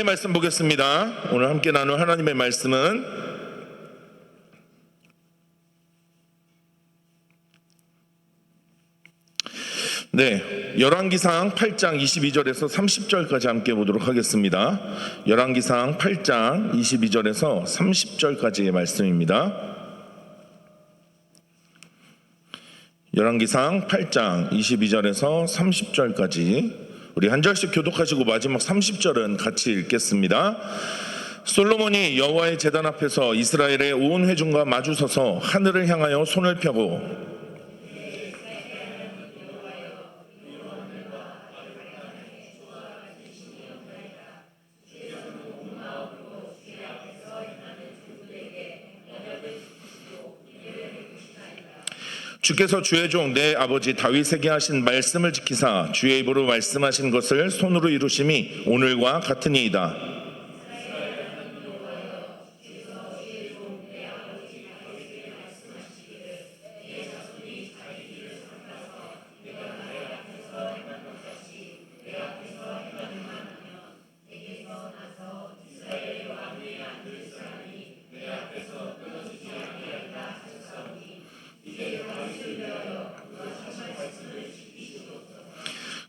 하나님의 말씀 보겠습니다. 오늘 함께 나눌 하나님의 말씀은 열왕기상 8장 22절에서 30절까지 함께 보도록 하겠습니다. 열왕기상 8장 22절에서 30절까지의 말씀입니다. 열왕기상 8장 22절에서 30절까지 우리 한 절씩 교독하시고 마지막 30절은 같이 읽겠습니다. 솔로몬이 여호와의 제단 앞에서 이스라엘의 온 회중과 마주서서 하늘을 향하여 손을 펴고 주께서 주의 종 내 아버지 다윗에게 하신 말씀을 지키사 주의 입으로 말씀하신 것을 손으로 이루심이 오늘과 같으니이다.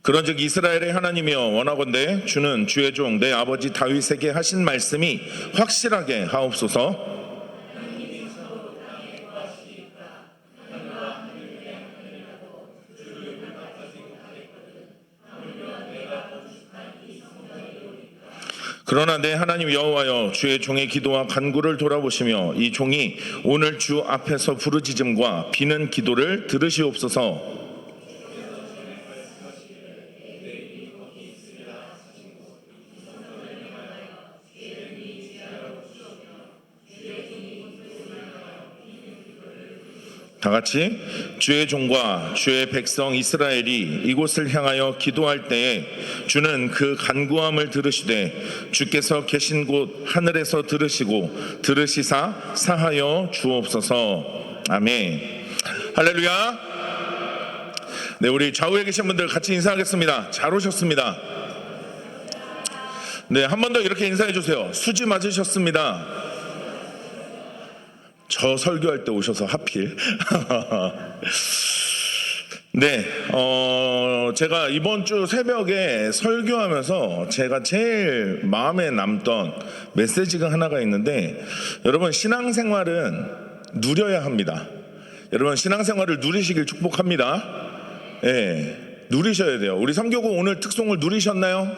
그런즉 이스라엘의 하나님이여 원하건대 주는 주의 종 내 아버지 다윗에게 하신 말씀이 확실하게 하옵소서. 그러나 내 하나님 여호와여 주의 종의 기도와 간구를 돌아보시며 이 종이 오늘 주 앞에서 부르짖음과 비는 기도를 들으시옵소서. 다 같이 주의 종과 주의 백성 이스라엘이 이곳을 향하여 기도할 때에 주는 그 간구함을 들으시되 주께서 계신 곳 하늘에서 들으시고 들으시사 사하여 주옵소서. 아멘. 할렐루야. 네, 우리 좌우에 계신 분들 같이 인사하겠습니다. 잘 오셨습니다. 네, 한 번 더 이렇게 인사해 주세요. 수지 맞으셨습니다. 저 설교할 때 오셔서 하필. 네, 제가 이번 주 새벽에 설교하면서 제가 제일 마음에 남던 메시지가 하나가 있는데, 여러분 신앙생활은 누려야 합니다. 여러분 신앙생활을 누리시길 축복합니다. 네, 누리셔야 돼요. 우리 선교국 오늘 특송을 누리셨나요?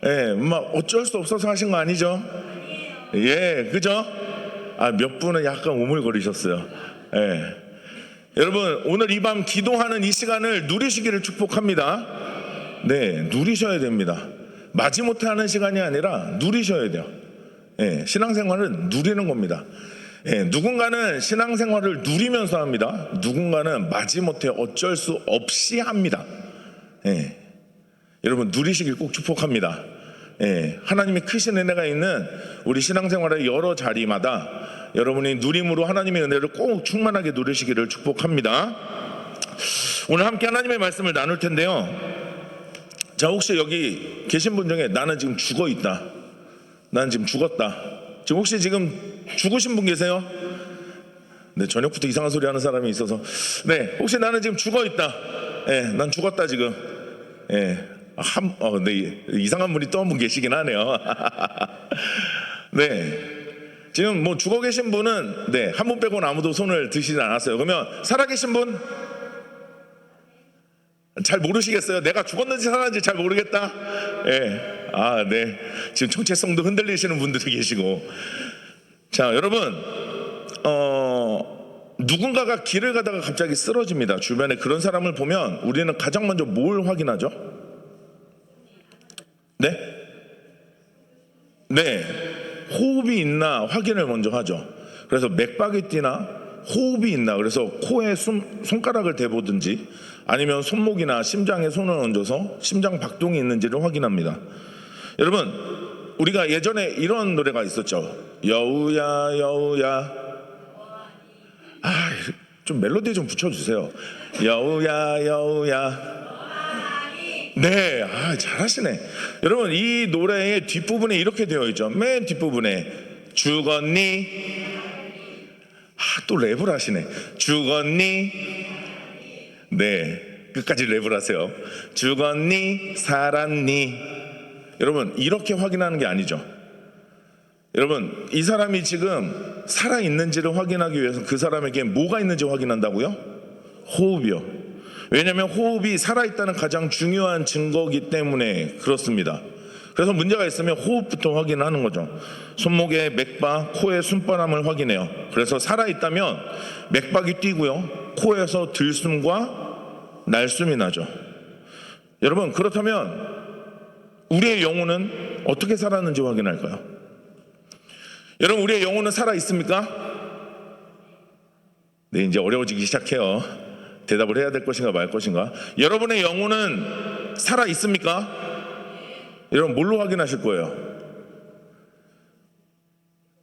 네, 어쩔 수 없어서 하신 거 아니죠? 예, 그죠? 몇 분은 약간 오물거리셨어요. 예. 여러분 오늘 이 밤 기도하는 이 시간을 누리시기를 축복합니다. 네, 누리셔야 됩니다. 마지못해 하는 시간이 아니라 누리셔야 돼요. 예, 신앙생활은 누리는 겁니다. 예, 누군가는 신앙생활을 누리면서 합니다. 누군가는 마지못해 어쩔 수 없이 합니다. 예, 여러분 누리시길 꼭 축복합니다. 예, 하나님의 크신 은혜가 있는 우리 신앙생활의 여러 자리마다 여러분이 누림으로 하나님의 은혜를 꼭 충만하게 누리시기를 축복합니다. 오늘 함께 하나님의 말씀을 나눌 텐데요. 자, 혹시 여기 계신 분 중에 나는 지금 죽어 있다, 나는 지금 죽었다, 지금 혹시 지금 죽으신 분 계세요? 네, 저녁부터 이상한 소리 하는 사람이 있어서. 네, 혹시 나는 지금 죽어 있다, 예, 난 죽었다 지금. 예, 네, 이상한 분이 또 한 분 계시긴 하네요. 네, 지금 뭐 죽어 계신 분은 네, 한 분 빼고는 아무도 손을 드시지 않았어요. 그러면 살아계신 분 잘 모르시겠어요? 내가 죽었는지 살았는지 잘 모르겠다. 네, 네, 지금 정체성도 흔들리시는 분들이 계시고. 자, 여러분, 누군가가 길을 가다가 갑자기 쓰러집니다. 주변에 그런 사람을 보면 우리는 가장 먼저 뭘 확인하죠? 네? 네, 호흡이 있나 확인을 먼저 하죠. 그래서 맥박이 뛰나 호흡이 있나, 그래서 코에 손가락을 대보든지 아니면 손목이나 심장에 손을 얹어서 심장 박동이 있는지를 확인합니다. 여러분, 우리가 예전에 이런 노래가 있었죠. 여우야 여우야, 좀 멜로디 좀 붙여주세요. 여우야 여우야, 네, 잘하시네. 여러분, 이 노래의 뒷부분에 이렇게 되어 있죠. 맨 뒷부분에 죽었니? 또 랩을 하시네. 죽었니? 네, 끝까지 랩을 하세요. 죽었니? 살았니? 여러분, 이렇게 확인하는 게 아니죠. 여러분, 이 사람이 지금 살아있는지를 확인하기 위해서 그 사람에게 뭐가 있는지 확인한다고요? 호흡이요. 왜냐하면 호흡이 살아있다는 가장 중요한 증거이기 때문에 그렇습니다. 그래서 문제가 있으면 호흡부터 확인하는 거죠. 손목의 맥박, 코의 숨바람을 확인해요. 그래서 살아있다면 맥박이 뛰고요, 코에서 들숨과 날숨이 나죠. 여러분, 그렇다면 우리의 영혼은 어떻게 살았는지 확인할까요? 여러분, 우리의 영혼은 살아있습니까? 네, 이제 어려워지기 시작해요. 대답을 해야 될 것인가 말 것인가. 여러분의 영혼은 살아있습니까? 여러분, 뭘로 확인하실 거예요?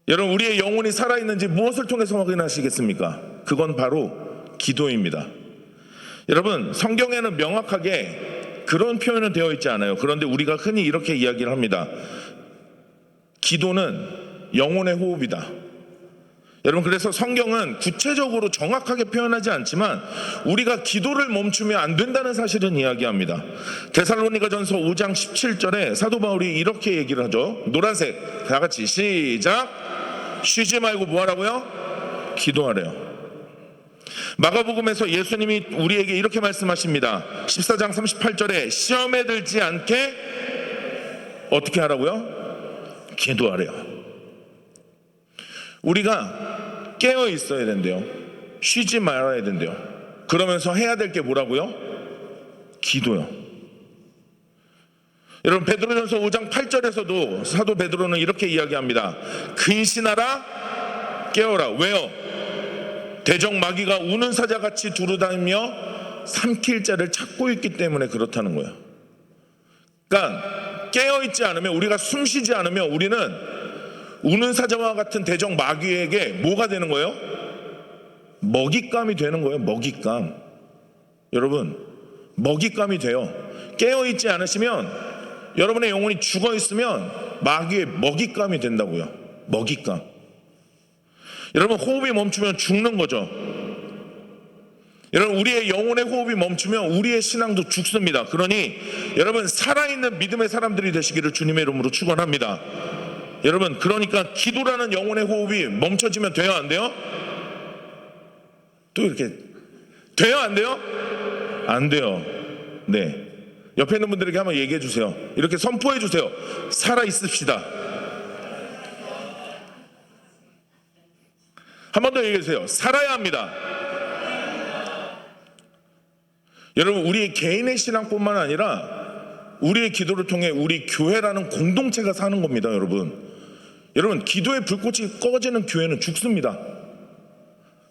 여러분, 우리의 영혼이 살아있는지 무엇을 통해서 확인하시겠습니까? 그건 바로 기도입니다. 여러분, 성경에는 명확하게 그런 표현은 되어 있지 않아요. 그런데 우리가 흔히 이렇게 이야기를 합니다. 기도는 영혼의 호흡이다. 여러분, 그래서 성경은 구체적으로 정확하게 표현하지 않지만 우리가 기도를 멈추면 안 된다는 사실은 이야기합니다. 데살로니가전서 5장 17절에 사도 바울이 이렇게 얘기를 하죠. 노란색, 다 같이 시작. 쉬지 말고 뭐 하라고요? 기도하래요. 마가복음에서 예수님이 우리에게 이렇게 말씀하십니다. 14장 38절에 시험에 들지 않게 어떻게 하라고요? 기도하래요. 우리가 깨어 있어야 된대요. 쉬지 말아야 된대요. 그러면서 해야 될 게 뭐라고요? 기도요. 여러분, 베드로전서 5장 8절에서도 사도 베드로는 이렇게 이야기합니다. 근신하라, 깨어라. 왜요? 대적 마귀가 우는 사자같이 두루다니며 삼킬 자를 찾고 있기 때문에 그렇다는 거예요. 그러니까 깨어있지 않으면, 우리가 숨쉬지 않으면 우리는 우는 사자와 같은 대적 마귀에게 뭐가 되는 거예요? 먹잇감이 되는 거예요. 먹잇감. 여러분, 먹잇감이 돼요. 깨어있지 않으시면, 여러분의 영혼이 죽어있으면 마귀의 먹잇감이 된다고요. 먹잇감. 여러분, 호흡이 멈추면 죽는 거죠. 여러분, 우리의 영혼의 호흡이 멈추면 우리의 신앙도 죽습니다. 그러니 여러분, 살아있는 믿음의 사람들이 되시기를 주님의 이름으로 축원합니다. 여러분, 그러니까 기도라는 영혼의 호흡이 멈춰지면 돼요, 안 돼요? 또 이렇게 돼요, 안 돼요? 안 돼요. 네, 옆에 있는 분들에게 한번 얘기해 주세요. 이렇게 선포해 주세요. 살아 있읍시다. 한 번 더 얘기해 주세요. 살아야 합니다. 여러분, 우리 개인의 신앙뿐만 아니라 우리의 기도를 통해 우리 교회라는 공동체가 사는 겁니다. 여러분, 기도의 불꽃이 꺼지는 교회는 죽습니다.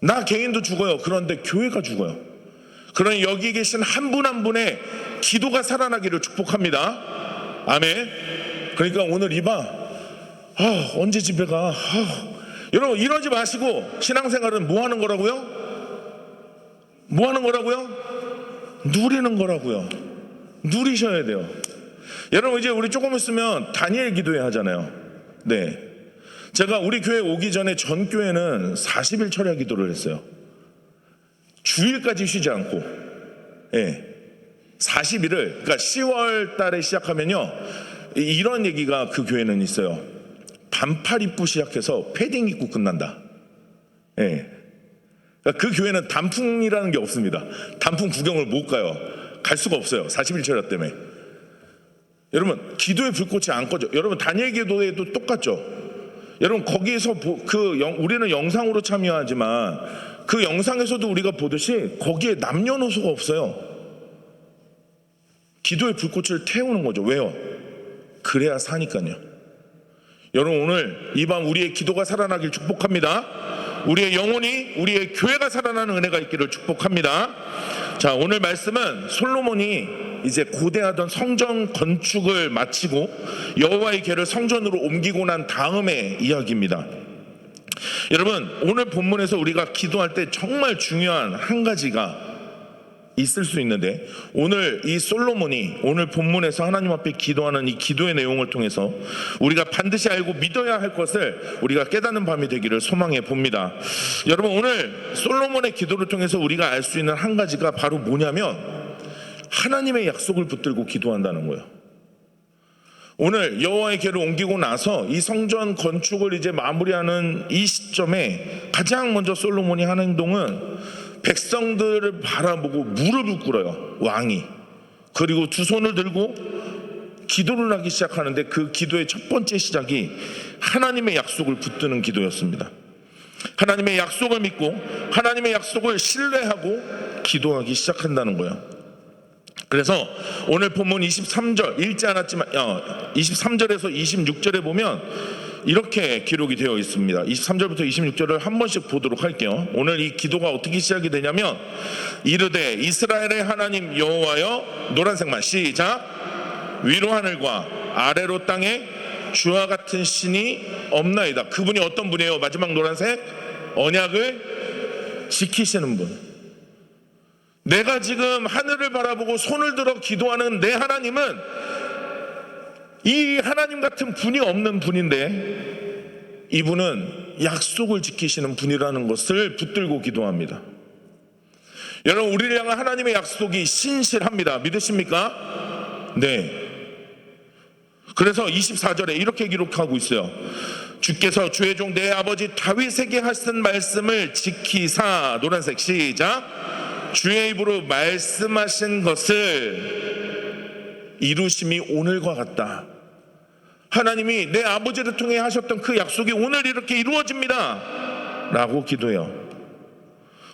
나 개인도 죽어요. 그런데 교회가 죽어요. 그러니 여기 계신 한 분 한 분의 기도가 살아나기를 축복합니다. 아멘. 그러니까 오늘 이봐, 언제 집에 가? 여러분, 이러지 마시고 신앙생활은 뭐 하는 거라고요? 뭐 하는 거라고요? 누리는 거라고요. 누리셔야 돼요. 여러분, 이제 우리 조금 있으면 다니엘 기도회 하잖아요. 네, 제가 우리 교회 오기 전에 전 교회는 40일 철야 기도를 했어요. 주일까지 쉬지 않고. 네, 40일을, 그러니까 10월 달에 시작하면요, 이런 얘기가 그 교회는 있어요. 반팔 입고 시작해서 패딩 입고 끝난다. 네. 그러니까 그 교회는 단풍이라는 게 없습니다. 단풍 구경을 못 가요. 갈 수가 없어요. 40일 철야 때문에. 여러분, 기도의 불꽃이 안 꺼져. 여러분, 다니엘 기도회도 똑같죠. 여러분, 거기에서 우리는 영상으로 참여하지만 그 영상에서도 우리가 보듯이 거기에 남녀노소가 없어요. 기도의 불꽃을 태우는 거죠. 왜요? 그래야 사니까요. 여러분, 오늘 이 밤 우리의 기도가 살아나길 축복합니다. 우리의 영혼이, 우리의 교회가 살아나는 은혜가 있기를 축복합니다. 자, 오늘 말씀은 솔로몬이 이제 고대하던 성전 건축을 마치고 여호와의 궤를 성전으로 옮기고 난 다음의 이야기입니다. 여러분, 오늘 본문에서 우리가 기도할 때 정말 중요한 한 가지가 있을 수 있는데, 오늘 이 솔로몬이 오늘 본문에서 하나님 앞에 기도하는 이 기도의 내용을 통해서 우리가 반드시 알고 믿어야 할 것을 우리가 깨닫는 밤이 되기를 소망해 봅니다. 여러분, 오늘 솔로몬의 기도를 통해서 우리가 알 수 있는 한 가지가 바로 뭐냐면 하나님의 약속을 붙들고 기도한다는 거예요. 오늘 여호와의 궤를 옮기고 나서 이 성전 건축을 이제 마무리하는 이 시점에 가장 먼저 솔로몬이 하는 행동은 백성들을 바라보고 무릎을 꿇어요. 왕이. 그리고 두 손을 들고 기도를 하기 시작하는데, 그 기도의 첫 번째 시작이 하나님의 약속을 붙드는 기도였습니다. 하나님의 약속을 믿고 하나님의 약속을 신뢰하고 기도하기 시작한다는 거예요. 그래서 오늘 본문 23절 읽지 않았지만 23절에서 26절에 보면 이렇게 기록이 되어 있습니다. 23절부터 26절을 한 번씩 보도록 할게요. 오늘 이 기도가 어떻게 시작이 되냐면, 이르되 이스라엘의 하나님 여호와여, 노란색만 시작. 위로 하늘과 아래로 땅에 주와 같은 신이 없나이다. 그분이 어떤 분이에요? 마지막 노란색, 언약을 지키시는 분. 내가 지금 하늘을 바라보고 손을 들어 기도하는 내 하나님은 이 하나님 같은 분이 없는 분인데, 이분은 약속을 지키시는 분이라는 것을 붙들고 기도합니다. 여러분, 우리를 향한 하나님의 약속이 신실합니다. 믿으십니까? 네. 그래서 24절에 이렇게 기록하고 있어요. 주께서 주의 종 내 아버지 다윗에게 하신 말씀을 지키사, 노란색 시작. 주의 입으로 말씀하신 것을 이루심이 오늘과 같다. 하나님이 내 아버지를 통해 하셨던 그 약속이 오늘 이렇게 이루어집니다 라고 기도해요.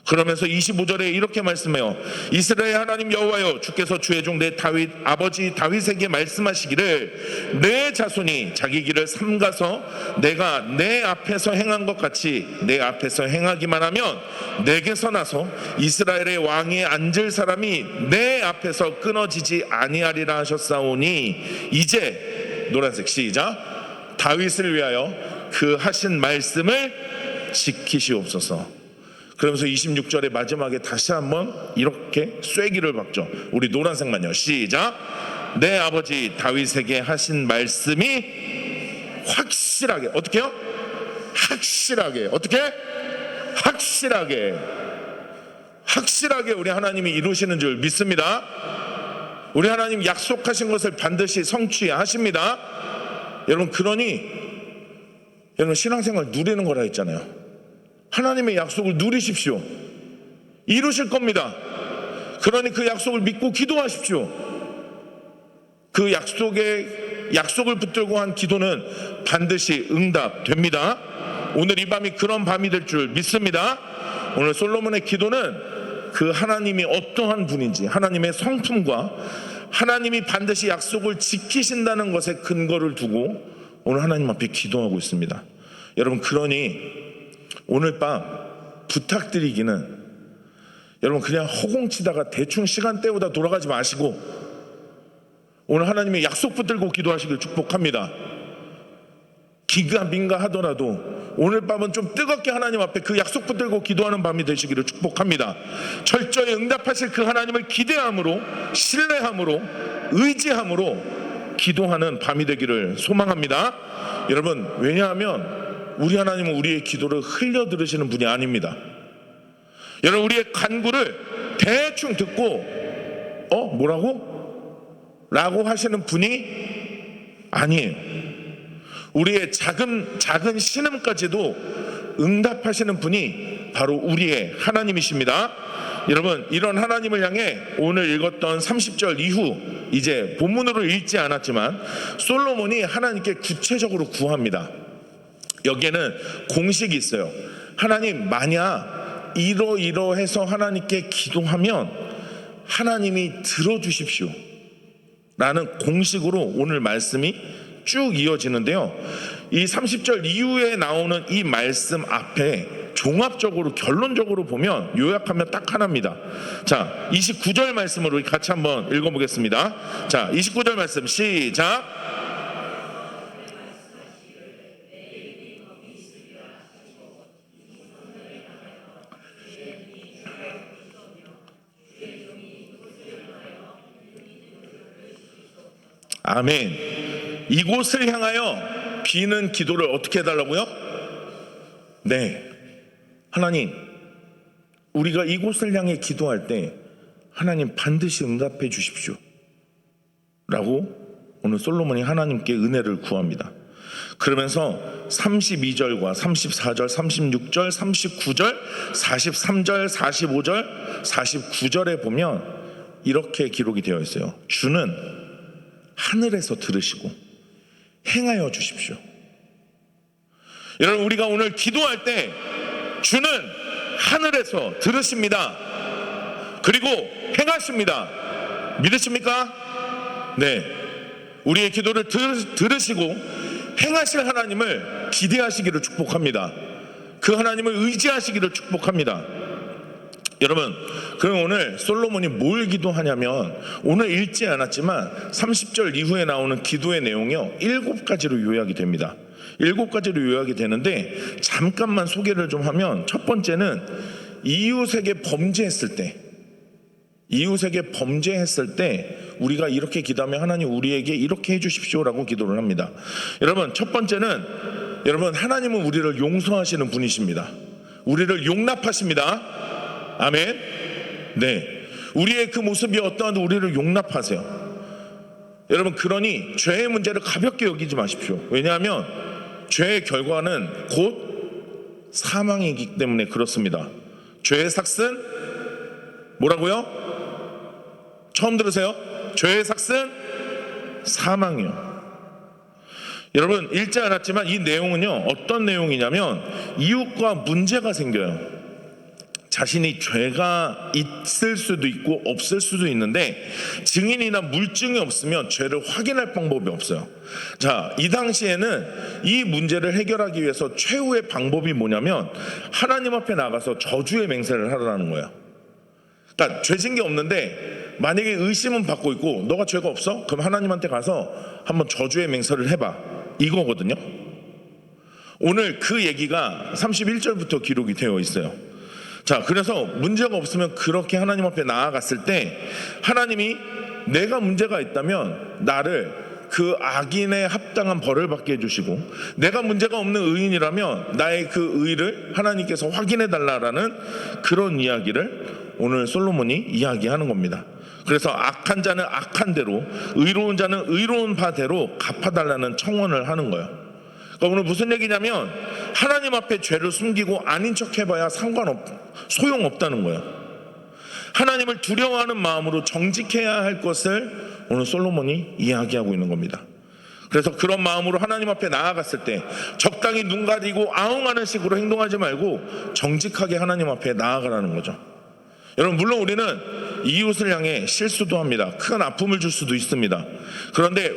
그러면서 25절에 이렇게 말씀해요. 이스라엘 하나님 여호와여, 주께서 주의 종 내 아버지 다윗에게 말씀하시기를 내 자손이 자기 길을 삼가서 내가 내 앞에서 행한 것 같이 내 앞에서 행하기만 하면 내게서 나서 이스라엘의 왕위에 앉을 사람이 내 앞에서 끊어지지 아니하리라 하셨사오니, 이제 노란색 시작. 다윗을 위하여 그 하신 말씀을 지키시옵소서. 그러면서 26절의 마지막에 다시 한번 이렇게 쐐기를 박죠. 우리 노란색만요. 시작. 내 아버지 다윗에게 하신 말씀이 확실하게, 어떻게요? 확실하게, 어떻게? 확실하게 우리 하나님이 이루시는 줄 믿습니다. 우리 하나님 약속하신 것을 반드시 성취하십니다. 여러분, 그러니 여러분 신앙생활 누리는 거라 했잖아요. 하나님의 약속을 누리십시오. 이루실 겁니다. 그러니 그 약속을 믿고 기도하십시오. 그 약속을 붙들고 한 기도는 반드시 응답됩니다. 오늘 이 밤이 그런 밤이 될 줄 믿습니다. 오늘 솔로몬의 기도는 그 하나님이 어떠한 분인지, 하나님의 성품과 하나님이 반드시 약속을 지키신다는 것에 근거를 두고 오늘 하나님 앞에 기도하고 있습니다. 여러분, 그러니 오늘 밤 부탁드리기는, 여러분 그냥 허공치다가 대충 시간 때우다 돌아가지 마시고 오늘 하나님의 약속 붙들고 기도하시길 축복합니다. 기가민가 하더라도 오늘 밤은 좀 뜨겁게 하나님 앞에 그 약속 붙들고 기도하는 밤이 되시기를 축복합니다. 철저히 응답하실 그 하나님을 기대함으로, 신뢰함으로, 의지함으로 기도하는 밤이 되기를 소망합니다. 여러분, 왜냐하면 우리 하나님은 우리의 기도를 흘려 들으시는 분이 아닙니다. 여러분, 우리의 간구를 대충 듣고 뭐라고? 라고 하시는 분이 아니에요. 우리의 작은 신음까지도 응답하시는 분이 바로 우리의 하나님이십니다. 여러분, 이런 하나님을 향해 오늘 읽었던 30절 이후, 이제 본문으로 읽지 않았지만 솔로몬이 하나님께 구체적으로 구합니다. 여기에는 공식이 있어요. 하나님, 만약 이러해서 하나님께 기도하면 하나님이 들어주십시오 라는 공식으로 오늘 말씀이 쭉 이어지는데요. 이 30절 이후에 나오는 이 말씀 앞에 종합적으로 결론적으로 보면 요약하면 딱 하나입니다. 자, 29절 말씀으로 같이 한번 읽어보겠습니다. 자, 29절 말씀 시작. 아멘. 이곳을 향하여 비는 기도를 어떻게 해달라고요? 네, 하나님, 우리가 이곳을 향해 기도할 때 하나님 반드시 응답해 주십시오 라고 오늘 솔로몬이 하나님께 은혜를 구합니다. 그러면서 32절과 34절, 36절, 39절, 43절, 45절, 49절에 보면 이렇게 기록이 되어 있어요. 주는 하늘에서 들으시고 행하여 주십시오. 여러분, 우리가 오늘 기도할 때 주는 하늘에서 들으십니다. 그리고 행하십니다. 믿으십니까? 네, 우리의 기도를 들으시고 행하실 하나님을 기대하시기를 축복합니다. 그 하나님을 의지하시기를 축복합니다. 여러분, 그럼 오늘 솔로몬이 뭘 기도하냐면, 오늘 읽지 않았지만 30절 이후에 나오는 기도의 내용이요, 7가지로 요약이 됩니다. 7가지로 요약이 되는데, 잠깐만 소개를 좀 하면, 첫 번째는 이웃에게 범죄했을 때 우리가 이렇게 기도하면 하나님 우리에게 이렇게 해주십시오라고 기도를 합니다. 여러분, 첫 번째는, 여러분, 하나님은 우리를 용서하시는 분이십니다. 우리를 용납하십니다. 아멘. 네, 우리의 그 모습이 어떠한데 우리를 용납하세요. 여러분, 그러니 죄의 문제를 가볍게 여기지 마십시오. 왜냐하면 죄의 결과는 곧 사망이기 때문에 그렇습니다. 죄의 삭은 뭐라고요? 처음 들으세요? 죄의 삭은 사망이요. 여러분, 읽지 않았지만 이 내용은요, 어떤 내용이냐면 이웃과 문제가 생겨요. 자신이 죄가 있을 수도 있고 없을 수도 있는데 증인이나 물증이 없으면 죄를 확인할 방법이 없어요. 자, 이 당시에는 이 문제를 해결하기 위해서 최후의 방법이 뭐냐면 하나님 앞에 나가서 저주의 맹세를 하라는 거예요. 그러니까 죄진 게 없는데 만약에 의심은 받고 있고 너가 죄가 없어? 그럼 하나님한테 가서 한번 저주의 맹세를 해봐, 이거거든요. 오늘 그 얘기가 31절부터 기록이 되어 있어요. 자, 그래서 문제가 없으면 그렇게 하나님 앞에 나아갔을 때 하나님이 내가 문제가 있다면 나를 그 악인의 합당한 벌을 받게 해주시고, 내가 문제가 없는 의인이라면 나의 그 의를 하나님께서 확인해 달라라는 그런 이야기를 오늘 솔로몬이 이야기하는 겁니다. 그래서 악한 자는 악한 대로, 의로운 자는 의로운 바대로 갚아달라는 청원을 하는 거예요. 그러니까 오늘 무슨 얘기냐면 하나님 앞에 죄를 숨기고 아닌 척 해봐야 소용없다는 거예요. 하나님을 두려워하는 마음으로 정직해야 할 것을 오늘 솔로몬이 이야기하고 있는 겁니다. 그래서 그런 마음으로 하나님 앞에 나아갔을 때 적당히 눈 가리고 아웅하는 식으로 행동하지 말고 정직하게 하나님 앞에 나아가라는 거죠. 여러분, 물론 우리는 이웃을 향해 실수도 합니다. 큰 아픔을 줄 수도 있습니다. 그런데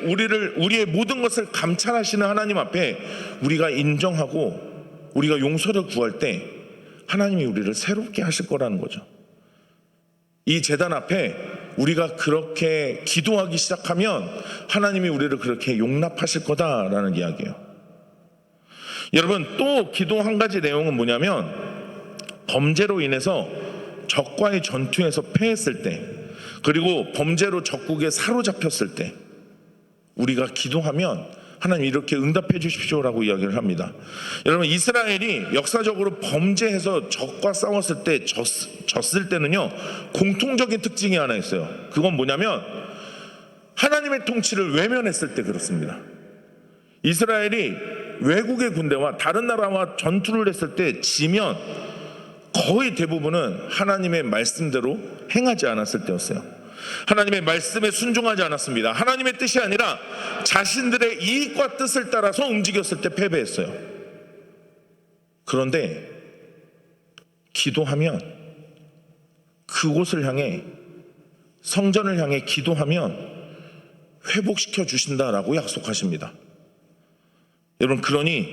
우리의 모든 것을 감찰하시는 하나님 앞에 우리가 인정하고 우리가 용서를 구할 때 하나님이 우리를 새롭게 하실 거라는 거죠. 이 제단 앞에 우리가 그렇게 기도하기 시작하면 하나님이 우리를 그렇게 용납하실 거다라는 이야기예요. 여러분, 또 기도 한 가지 내용은 뭐냐면 범죄로 인해서 적과의 전투에서 패했을 때, 그리고 범죄로 적국에 사로잡혔을 때 우리가 기도하면 하나님 이렇게 응답해 주십시오라고 이야기를 합니다. 여러분, 이스라엘이 역사적으로 범죄해서 적과 싸웠을 때 졌을 때는요, 공통적인 특징이 하나 있어요. 그건 뭐냐면 하나님의 통치를 외면했을 때 그렇습니다. 이스라엘이 외국의 군대와 다른 나라와 전투를 했을 때 지면 거의 대부분은 하나님의 말씀대로 행하지 않았을 때였어요. 하나님의 말씀에 순종하지 않았습니다. 하나님의 뜻이 아니라 자신들의 이익과 뜻을 따라서 움직였을 때 패배했어요. 그런데 기도하면, 그곳을 향해, 성전을 향해 기도하면 회복시켜 주신다라고 약속하십니다. 여러분, 그러니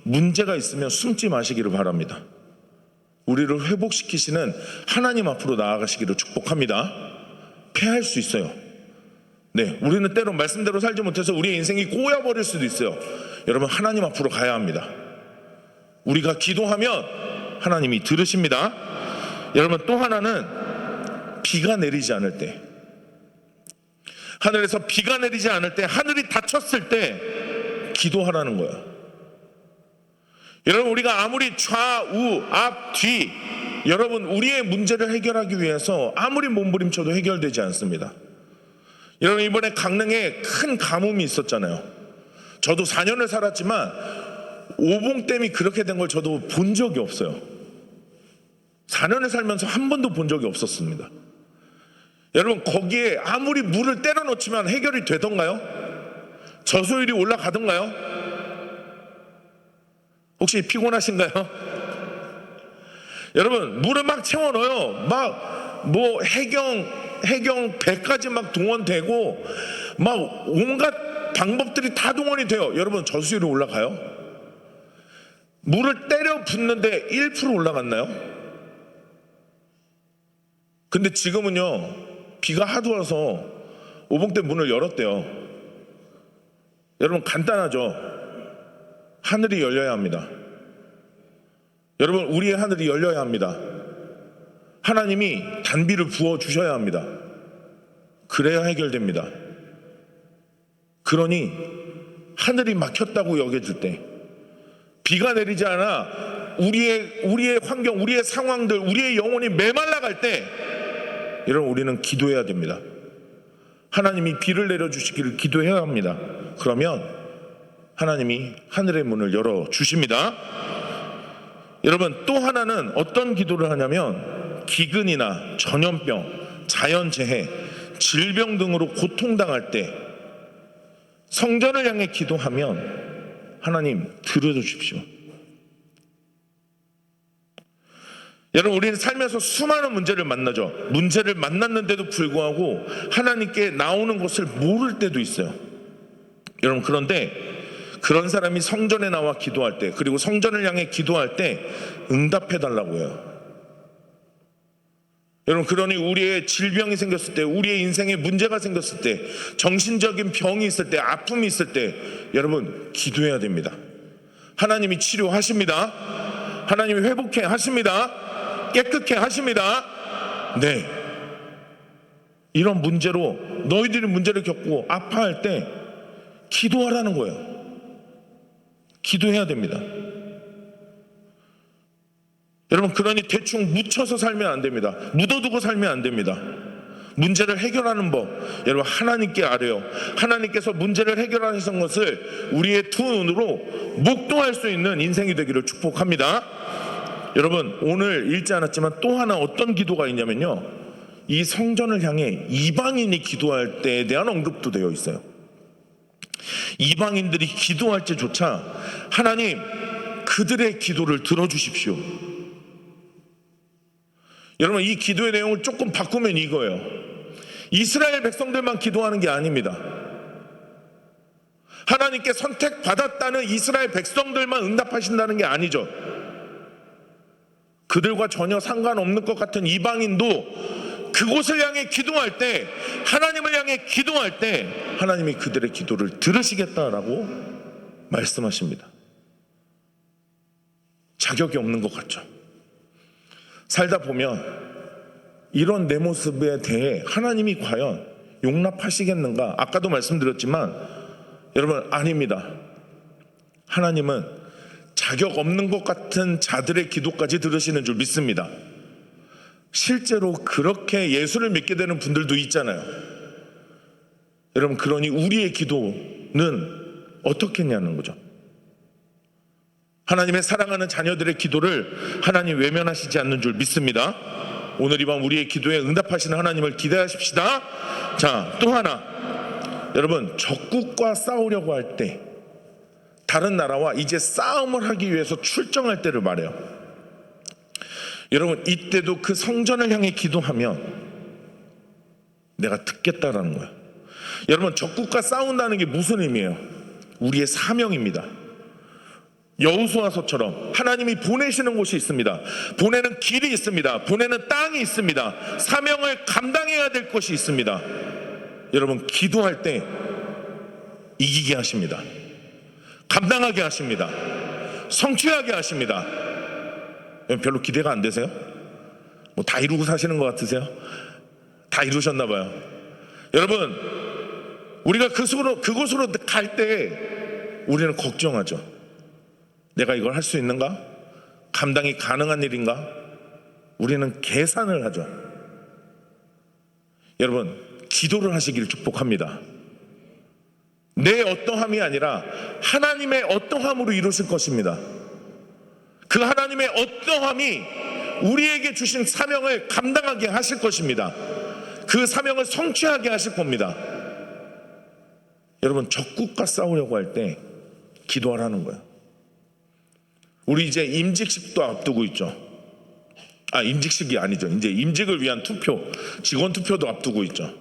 문제가 있으면 숨지 마시기를 바랍니다. 우리를 회복시키시는 하나님 앞으로 나아가시기를 축복합니다. 패할 수 있어요. 네, 우리는 때로 말씀대로 살지 못해서 우리의 인생이 꼬여버릴 수도 있어요. 여러분, 하나님 앞으로 가야 합니다. 우리가 기도하면 하나님이 들으십니다. 여러분, 또 하나는 비가 내리지 않을 때, 하늘에서 비가 내리지 않을 때, 하늘이 닫혔을 때 기도하라는 거예요. 여러분, 우리가 아무리 좌우 앞 뒤 여러분 우리의 문제를 해결하기 위해서 아무리 몸부림쳐도 해결되지 않습니다. 여러분, 이번에 강릉에 큰 가뭄이 있었잖아요. 저도 4년을 살았지만 오봉댐이 그렇게 된 걸 저도 본 적이 없어요. 4년을 살면서 한 번도 본 적이 없었습니다. 여러분, 거기에 아무리 물을 때려 넣지만 해결이 되던가요? 저수율이 올라가던가요? 혹시 피곤하신가요? 여러분, 물을 막 채워 넣어요. 막 뭐 해경 배까지 막 동원되고 막 온갖 방법들이 다 동원이 돼요. 여러분, 저수율이 올라가요? 물을 때려 붓는데 1% 올라갔나요? 근데 지금은요, 비가 하도 와서 오봉댐 문을 열었대요. 여러분, 간단하죠? 하늘이 열려야 합니다. 여러분, 우리의 하늘이 열려야 합니다. 하나님이 단비를 부어주셔야 합니다. 그래야 해결됩니다. 그러니 하늘이 막혔다고 여겨질 때, 비가 내리지 않아 우리의 환경, 우리의 상황들, 우리의 영혼이 메말라갈 때, 여러분, 우리는 기도해야 됩니다. 하나님이 비를 내려주시기를 기도해야 합니다. 그러면 하나님이 하늘의 문을 열어주십니다. 여러분, 또 하나는 어떤 기도를 하냐면, 기근이나 전염병, 자연재해, 질병 등으로 고통당할 때 성전을 향해 기도하면 하나님 들어주십시오. 여러분, 우리는 살면서 수많은 문제를 만나죠. 문제를 만났는데도 불구하고 하나님께 나오는 것을 모를 때도 있어요. 여러분, 그런데 그런 사람이 성전에 나와 기도할 때, 그리고 성전을 향해 기도할 때 응답해 달라고 해요. 여러분, 그러니 우리의 질병이 생겼을 때, 우리의 인생에 문제가 생겼을 때, 정신적인 병이 있을 때, 아픔이 있을 때, 여러분, 기도해야 됩니다. 하나님이 치료하십니다. 하나님이 회복해 하십니다. 깨끗해 하십니다. 네, 이런 문제로 너희들이 문제를 겪고 아파할 때 기도하라는 거예요. 기도해야 됩니다. 여러분, 그러니 대충 묻혀서 살면 안 됩니다. 묻어두고 살면 안 됩니다. 문제를 해결하는 법, 여러분, 하나님께 아뢰요. 하나님께서 문제를 해결하시는 것을 우리의 두 눈으로 목도할 수 있는 인생이 되기를 축복합니다. 여러분, 오늘 읽지 않았지만 또 하나 어떤 기도가 있냐면요, 이 성전을 향해 이방인이 기도할 때에 대한 언급도 되어 있어요. 이방인들이 기도할 때조차 하나님, 그들의 기도를 들어주십시오. 여러분, 이 기도의 내용을 조금 바꾸면 이거예요. 이스라엘 백성들만 기도하는 게 아닙니다. 하나님께 선택받았다는 이스라엘 백성들만 응답하신다는 게 아니죠. 그들과 전혀 상관없는 것 같은 이방인도 그곳을 향해 기도할 때, 하나님을 향해 기도할 때 하나님이 그들의 기도를 들으시겠다라고 말씀하십니다. 자격이 없는 것 같죠. 살다 보면 이런 내 모습에 대해 하나님이 과연 용납하시겠는가? 아까도 말씀드렸지만 여러분, 아닙니다. 하나님은 자격 없는 것 같은 자들의 기도까지 들으시는 줄 믿습니다. 실제로 그렇게 예수를 믿게 되는 분들도 있잖아요. 여러분, 그러니 우리의 기도는 어떻겠냐는 거죠. 하나님의 사랑하는 자녀들의 기도를 하나님 외면하시지 않는 줄 믿습니다. 오늘 이 밤 우리의 기도에 응답하시는 하나님을 기대하십시다. 자, 또 하나, 여러분, 적국과 싸우려고 할 때, 다른 나라와 이제 싸움을 하기 위해서 출정할 때를 말해요. 여러분, 이때도 그 성전을 향해 기도하면 내가 듣겠다라는 거예요. 여러분, 적국과 싸운다는 게 무슨 의미예요? 우리의 사명입니다. 여호수아서처럼 하나님이 보내시는 곳이 있습니다. 보내는 길이 있습니다. 보내는 땅이 있습니다. 사명을 감당해야 될 것이 있습니다. 여러분, 기도할 때 이기게 하십니다. 감당하게 하십니다. 성취하게 하십니다. 별로 기대가 안 되세요? 뭐 다 이루고 사시는 것 같으세요? 다 이루셨나 봐요. 여러분, 우리가 그곳으로 갈 때 우리는 걱정하죠. 내가 이걸 할 수 있는가? 감당이 가능한 일인가? 우리는 계산을 하죠. 여러분, 기도를 하시기를 축복합니다. 내 어떠함이 아니라 하나님의 어떠함으로 이루실 것입니다. 그 하나님의 어떠함이 우리에게 주신 사명을 감당하게 하실 것입니다. 그 사명을 성취하게 하실 겁니다. 여러분, 적국과 싸우려고 할 때 기도하라는 거예요. 우리 이제 임직식도 앞두고 있죠. 임직식이 아니죠. 이제 임직을 위한 투표, 직원 투표도 앞두고 있죠.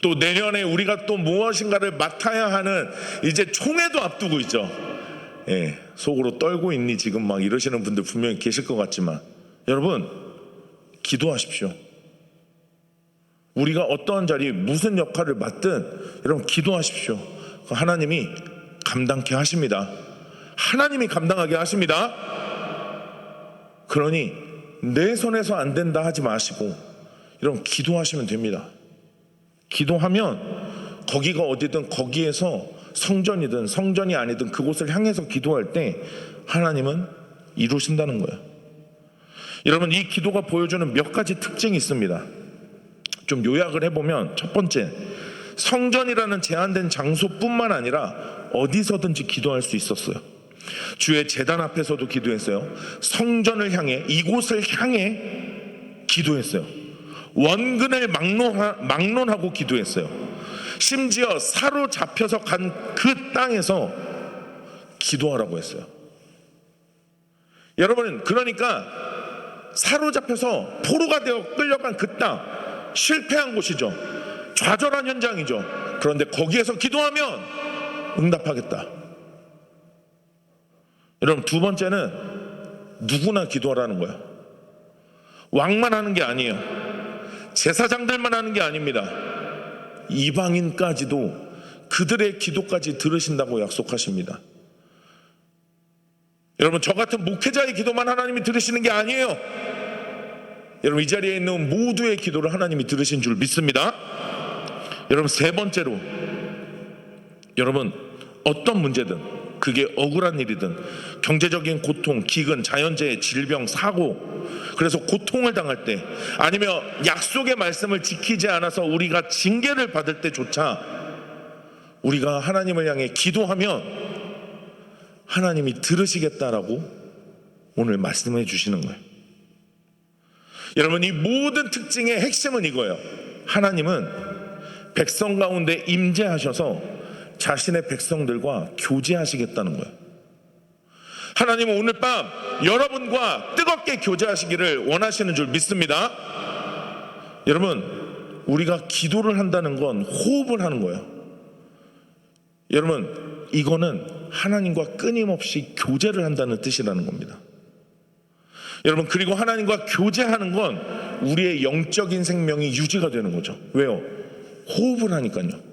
또 내년에 우리가 또 무엇인가를 맡아야 하는 이제 총회도 앞두고 있죠. 예, 속으로 떨고 있니 지금 막 이러시는 분들 분명히 계실 것 같지만, 여러분, 기도하십시오. 우리가 어떠한 자리에 무슨 역할을 맡든 여러분 기도하십시오. 하나님이 감당케 하십니다. 하나님이 감당하게 하십니다. 그러니 내 손에서 안 된다 하지 마시고 여러분 기도하시면 됩니다. 기도하면 거기가 어디든 거기에서 성전이든 성전이 아니든 그곳을 향해서 기도할 때 하나님은 이루신다는 거예요. 여러분, 이 기도가 보여주는 몇 가지 특징이 있습니다. 좀 요약을 해보면, 첫 번째, 성전이라는 제한된 장소뿐만 아니라 어디서든지 기도할 수 있었어요. 주의 제단 앞에서도 기도했어요. 성전을 향해, 이곳을 향해 기도했어요. 원근을 막론하고 기도했어요. 심지어 사로잡혀서 간 그 땅에서 기도하라고 했어요. 여러분, 그러니까 사로잡혀서 포로가 되어 끌려간 그 땅, 실패한 곳이죠. 좌절한 현장이죠. 그런데 거기에서 기도하면 응답하겠다. 여러분, 두 번째는 누구나 기도하라는 거예요. 왕만 하는 게 아니에요. 제사장들만 하는 게 아닙니다. 이방인까지도 그들의 기도까지 들으신다고 약속하십니다. 여러분, 저 같은 목회자의 기도만 하나님이 들으시는 게 아니에요. 여러분, 이 자리에 있는 모두의 기도를 하나님이 들으신 줄 믿습니다. 여러분, 세 번째로, 여러분, 어떤 문제든, 그게 억울한 일이든 경제적인 고통, 기근, 자연재해, 질병, 사고, 그래서 고통을 당할 때, 아니면 약속의 말씀을 지키지 않아서 우리가 징계를 받을 때조차 우리가 하나님을 향해 기도하면 하나님이 들으시겠다라고 오늘 말씀해 주시는 거예요. 여러분, 이 모든 특징의 핵심은 이거예요. 하나님은 백성 가운데 임재하셔서 자신의 백성들과 교제하시겠다는 거예요. 하나님은 오늘 밤 여러분과 뜨겁게 교제하시기를 원하시는 줄 믿습니다. 여러분, 우리가 기도를 한다는 건 호흡을 하는 거예요. 여러분, 이거는 하나님과 끊임없이 교제를 한다는 뜻이라는 겁니다. 여러분, 그리고 하나님과 교제하는 건 우리의 영적인 생명이 유지가 되는 거죠. 왜요? 호흡을 하니까요.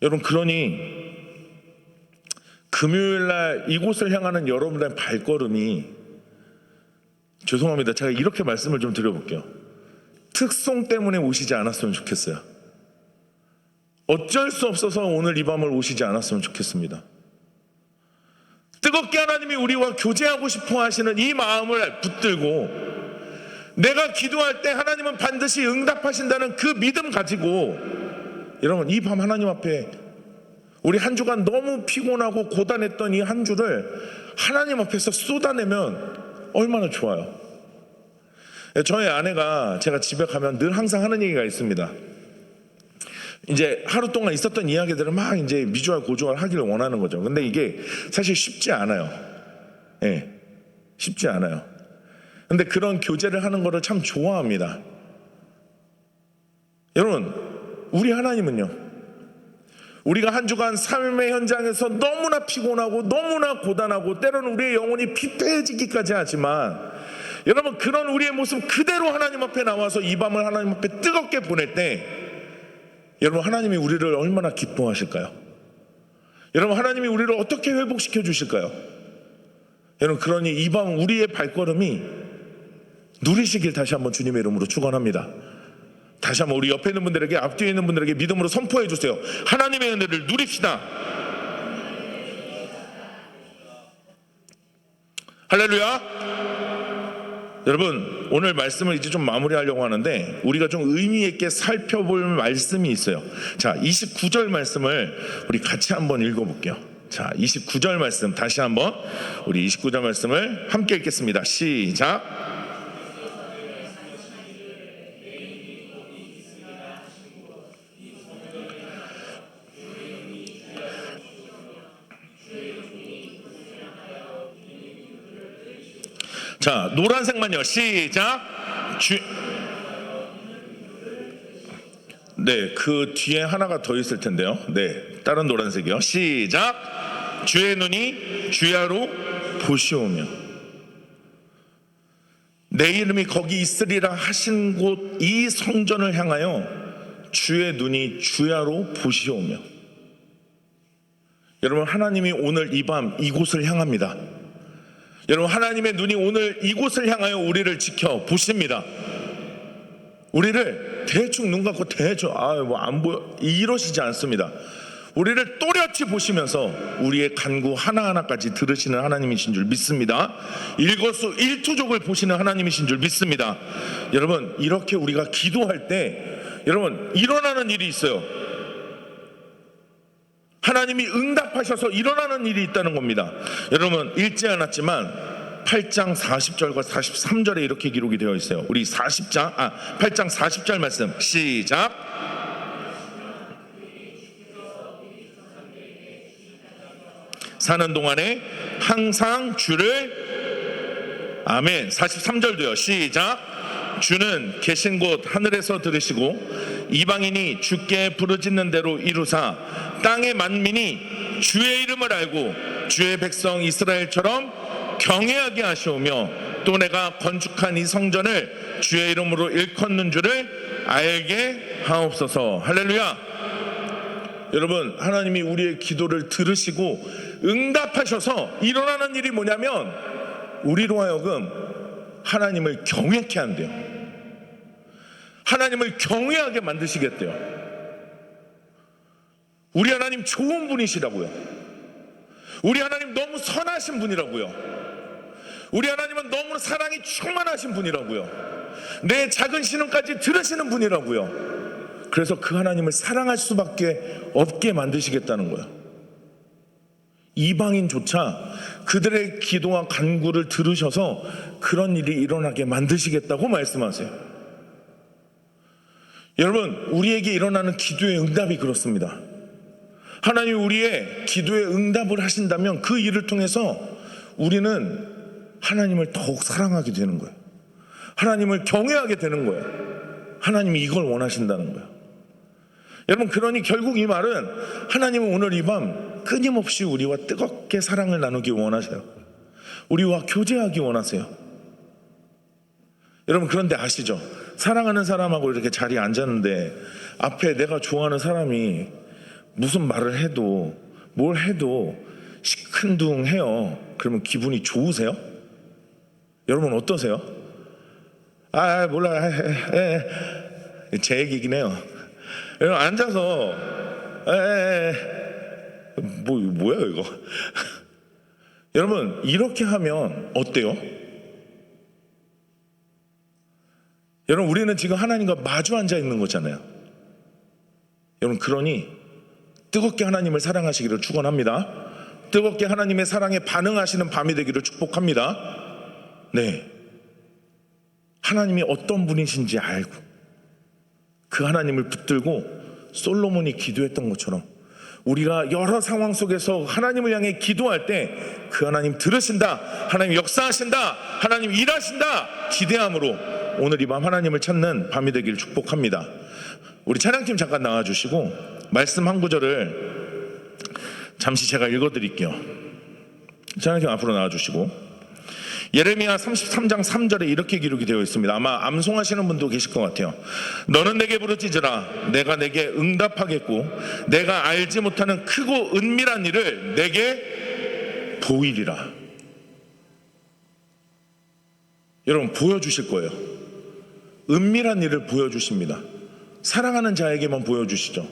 여러분, 그러니 금요일날 이곳을 향하는 여러분의 발걸음이, 죄송합니다, 제가 이렇게 말씀을 좀 드려볼게요. 특송 때문에 오시지 않았으면 좋겠어요. 어쩔 수 없어서 오늘 이 밤을 오시지 않았으면 좋겠습니다. 뜨겁게 하나님이 우리와 교제하고 싶어 하시는 이 마음을 붙들고, 내가 기도할 때 하나님은 반드시 응답하신다는 그 믿음 가지고, 여러분, 이 밤 하나님 앞에 우리 한 주간 너무 피곤하고 고단했던 이 한 주를 하나님 앞에서 쏟아내면 얼마나 좋아요. 저희 아내가, 제가 집에 가면 늘 항상 하는 얘기가 있습니다. 이제 하루 동안 있었던 이야기들을 막 이제 미주알 고주알 하기를 원하는 거죠. 근데 이게 사실 쉽지 않아요. 예, 쉽지 않아요. 근데 그런 교제를 하는 거를 참 좋아합니다. 여러분, 우리 하나님은요, 우리가 한 주간 삶의 현장에서 너무나 피곤하고 너무나 고단하고 때로는 우리의 영혼이 피폐해지기까지 하지만, 여러분, 그런 우리의 모습 그대로 하나님 앞에 나와서 이 밤을 하나님 앞에 뜨겁게 보낼 때, 여러분, 하나님이 우리를 얼마나 기뻐하실까요? 여러분, 하나님이 우리를 어떻게 회복시켜 주실까요? 여러분, 그러니 이 밤 우리의 발걸음이 누리시길 다시 한번 주님의 이름으로 축원합니다. 다시 한번 우리 옆에 있는 분들에게, 앞뒤에 있는 분들에게 믿음으로 선포해 주세요. 하나님의 은혜를 누립시다. 할렐루야. 여러분, 오늘 말씀을 이제 좀 마무리하려고 하는데 우리가 좀 의미 있게 살펴볼 말씀이 있어요. 자, 29절 말씀을 우리 같이 한번 읽어볼게요. 자, 29절 말씀 다시 한번 우리 29절 말씀을 함께 읽겠습니다. 시작. 자, 노란색만요. 시작. 네, 그 뒤에 하나가 더 있을 텐데요. 네, 다른 노란색이요. 시작. 주의 눈이 주야로 보시오며. 내 이름이 거기 있으리라 하신 곳 이 성전을 향하여 주의 눈이 주야로 보시오며. 여러분, 하나님이 오늘 이 밤 이곳을 향합니다. 여러분, 하나님의 눈이 오늘 이곳을 향하여 우리를 지켜 보십니다. 우리를 대충 눈 감고 대충 뭐 안 보여 이러시지 않습니다. 우리를 또렷이 보시면서 우리의 간구 하나하나까지 들으시는 하나님이신 줄 믿습니다. 일거수일투족을 보시는 하나님이신 줄 믿습니다. 여러분, 이렇게 우리가 기도할 때 여러분 일어나는 일이 있어요. 하나님이 응답하셔서 일어나는 일이 있다는 겁니다. 여러분, 읽지 않았지만 8장 40절과 43절에 이렇게 기록이 되어 있어요. 우리 8장 40절 말씀 시작. 사는 동안에 항상 주를, 아멘. 43절도요. 시작. 주는 계신 곳 하늘에서 들으시고 이방인이 주께 부르짖는 대로 이루사 땅의 만민이 주의 이름을 알고 주의 백성 이스라엘처럼 경외하게 하시오며 또 내가 건축한 이 성전을 주의 이름으로 일컫는 줄을 알게 하옵소서. 할렐루야. 여러분, 하나님이 우리의 기도를 들으시고 응답하셔서 일어나는 일이 뭐냐면 우리로 하여금 하나님을 경외케 한대요. 하나님을 경외하게 만드시겠대요. 우리 하나님 좋은 분이시라고요. 우리 하나님 너무 선하신 분이라고요. 우리 하나님은 너무 사랑이 충만하신 분이라고요. 내 작은 신음까지 들으시는 분이라고요. 그래서 그 하나님을 사랑할 수밖에 없게 만드시겠다는 거예요. 이방인조차 그들의 기도와 간구를 들으셔서 그런 일이 일어나게 만드시겠다고 말씀하세요. 여러분, 우리에게 일어나는 기도의 응답이 그렇습니다. 하나님이 우리의 기도에 응답을 하신다면 그 일을 통해서 우리는 하나님을 더욱 사랑하게 되는 거예요. 하나님을 경외하게 되는 거예요. 하나님이 이걸 원하신다는 거예요. 여러분, 그러니 결국 이 말은 하나님은 오늘 이 밤 끊임없이 우리와 뜨겁게 사랑을 나누기 원하세요. 우리와 교제하기 원하세요. 여러분, 그런데 아시죠? 사랑하는 사람하고 이렇게 자리에 앉았는데 앞에 내가 좋아하는 사람이 무슨 말을 해도 뭘 해도 시큰둥해요. 그러면 기분이 좋으세요? 여러분 어떠세요? 몰라. 제 얘기긴 해요. 여러분 앉아서 뭐야 이거. 여러분 이렇게 하면 어때요? 여러분 우리는 지금 하나님과 마주 앉아 있는 거잖아요. 여러분 그러니 뜨겁게 하나님을 사랑하시기를 축원합니다. 뜨겁게 하나님의 사랑에 반응하시는 밤이 되기를 축복합니다. 네, 하나님이 어떤 분이신지 알고 그 하나님을 붙들고 솔로몬이 기도했던 것처럼 우리가 여러 상황 속에서 하나님을 향해 기도할 때 그 하나님 들으신다, 하나님 역사하신다, 하나님 일하신다 기대함으로 오늘 이 밤 하나님을 찾는 밤이 되기를 축복합니다. 우리 찬양팀 잠깐 나와주시고 말씀 한 구절을 잠시 제가 읽어드릴게요. 찬양팀 앞으로 나와주시고 예레미야 33장 3절에 이렇게 기록이 되어 있습니다. 아마 암송하시는 분도 계실 것 같아요. 너는 내게 부르짖으라 내가 내게 응답하겠고 내가 알지 못하는 크고 은밀한 일을 내게 보이리라. 여러분 보여주실 거예요. 은밀한 일을 보여주십니다. 사랑하는 자에게만 보여주시죠.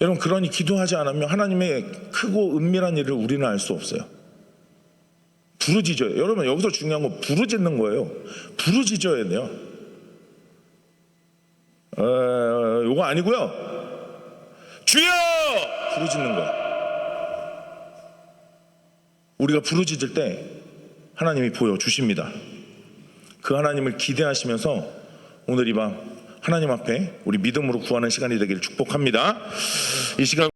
여러분, 그러니 기도하지 않으면 하나님의 크고 은밀한 일을 우리는 알 수 없어요. 부르짖어요. 여러분, 여기서 중요한 건 부르짖는 거예요. 부르짖어야 돼요. 요거 아니고요. 주여! 부르짖는 거예요. 우리가 부르짖을 때 하나님이 보여주십니다. 그 하나님을 기대하시면서 오늘 이 밤 하나님 앞에 우리 믿음으로 구하는 시간이 되기를 축복합니다. 이 시간